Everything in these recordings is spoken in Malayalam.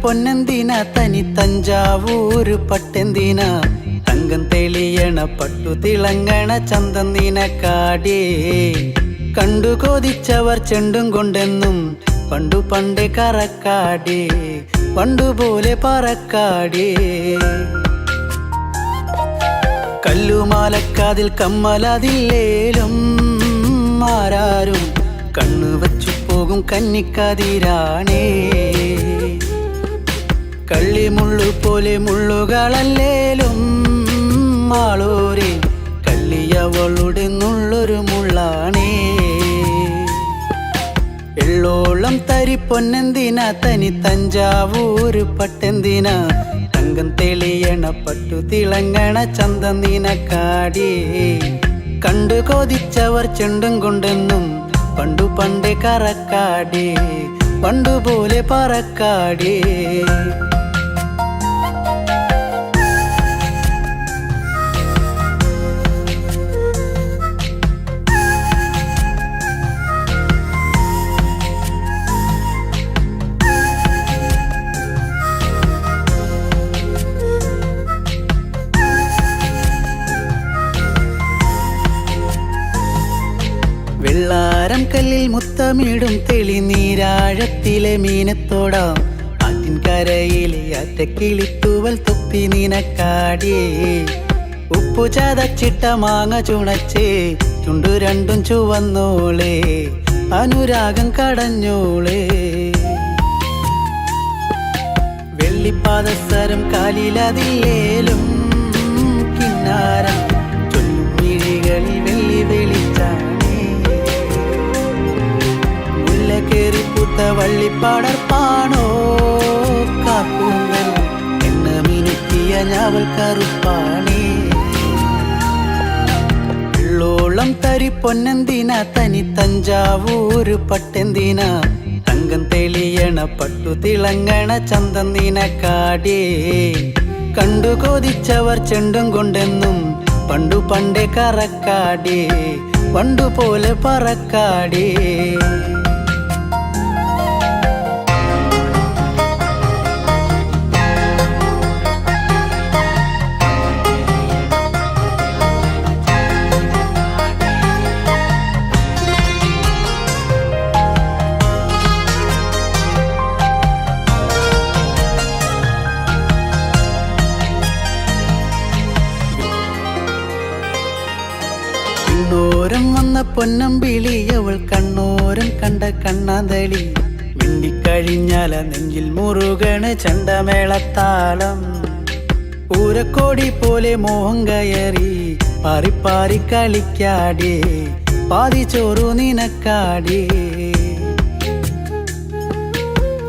പൊന്നെന്തിന തനി തഞ്ചാവൂര് പട്ടെന്തിന തങ്കം തെളിയണ പട്ടു തിളങ്ങണ ചന്തം നിനക്കാടേ കണ്ടു കൊതിച്ചവർ ചെണ്ടും കൊണ്ടെന്നും പണ്ടു പണ്ടേ കറക്കാടേ പണ്ടുപോലെ പറക്കാടേ കല്ലുമാലക്കാതിൽ കമ്മലതില്ലേലും ആരാരും കണ്ണു വച്ചു പോകും കന്നിക്കതിരാണേ കള്ളിമുള്ളു പോലെ മുള്ളുകളല്ലേലും ആളോരെ കള്ളിയവളുടെ നുള്ളൊരു മുള്ളാണേ എള്ളോളം തരി പൊന്നെന്തിന തനി തഞ്ചാവൂര് പട്ടെന്തിന തങ്കം തെളിയണ പട്ടു തിളങ്ങണ ചന്തം നിനക്കാടേ കണ്ടു കൊതിച്ചവർ ചെണ്ടും കൊണ്ടെന്നും പണ്ടു പണ്ടേ കറക്കാടേ പണ്ടുപോലെ പറക്കാടേ വെള്ളാരം കല്ലിൽ മുത്തമിടും തെളിനീരാഴത്തിലെ മീനത്തോടാം ആറ്റിൻകരയിലെ അറ്റക്കിളിത്തൂവൽ തൊപ്പി നിനക്കാടേ ഉപ്പു ചതച്ചിട്ട മാങ്ങ ചുണച്ചേ ചുണ്ടു രണ്ടും ചുവന്നോളേ അനുരാഗം കടഞ്ഞോളേ വെള്ളിപ്പാദസരം കാലിലതില്ലേലും കിന്നാരം ചൊല്ലും മിഴികളിൽ വെള്ളി വെളിച്ചാണ് കേറിപ്പൂത്ത വള്ളിപ്പാടർപ്പാണോ കാപ്പൂങ്ങൾ എണ്ണ മിനുക്കിയ ഞാവൽ കറുപ്പാണേ വെള്ളോളം തരി പൊന്നെന്തിന തനി തഞ്ചാവൂര് പട്ടെന്തിന തങ്കം തെളിയണ പട്ടു തിളങ്ങണ ചന്തം നിനക്കാടേ കണ്ടു കൊതിച്ചവർ ചെണ്ടും കൊണ്ടെന്നും പണ്ടു പണ്ടേ കറക്കാടേ പണ്ടുപോലെ പറക്കാടേ ോരം വന്ന പൊന്നമ്പിളി അവൾ കണ്ണോരം കണ്ട കണ്ണാന്തളി മിണ്ടിക്കഴിഞ്ഞാല നെഞ്ചിൽ മുറുകണ് ചണ്ടമേളത്താളം പൂരക്കോടി പോലെ മോഹം കയറി പാറിപ്പാറി കളിക്കാടേ പാതി ചോറു നിനക്കാടേ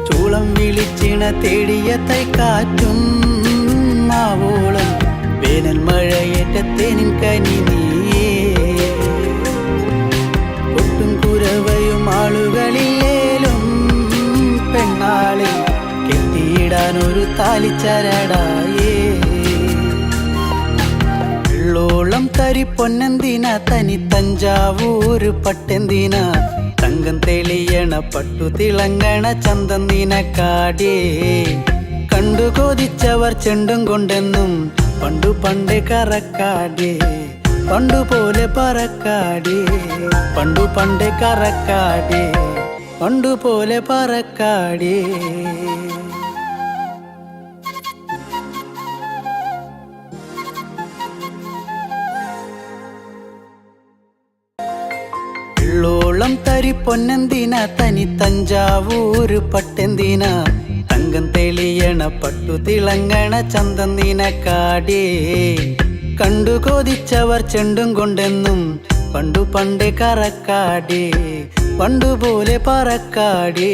ചൂളം വിളിച്ചിണ തേടിയ തൈക്കാറ്റും മാവോളം വേനൽ മഴയേറ്റത്തേനിൻ കനി നീയേ ഒട്ടും കുരവയും ആളുകളില്ലേലും പെണ്ണാളെ കെട്ടിയിടാനൊരു താലിച്ചരടായേ വെള്ളോളം തരി പൊന്നെന്തിന തനി തഞ്ചാവൂര് പട്ടെന്തിന തങ്കം തെളിയണ പട്ടു തിളങ്ങണ ചന്തം നിനക്കാടേ കണ്ടു കൊതിച്ചവർ ചെണ്ടും കൊണ്ടെന്നും പണ്ടു പണ്ടേ കറക്കാടേ പണ്ടുപോലെ പറക്കാടേ പണ്ടു പണ്ടേ കറക്കാടേ പണ്ടുപോലെ പറക്കാടേ വെള്ളോളം തരി പൊന്നെന്തിന തനി തഞ്ചാവൂര് പട്ടെന്തിന തങ്കം തെളിയണ പട്ടു തിളങ്ങണ ചന്തം നിനക്കാടേ കണ്ടു കൊതിച്ചവർ ചെണ്ടും കൊണ്ടെന്നും പണ്ടു പണ്ടേ കറക്കാടേ പണ്ടുപോലെ പറക്കാടേ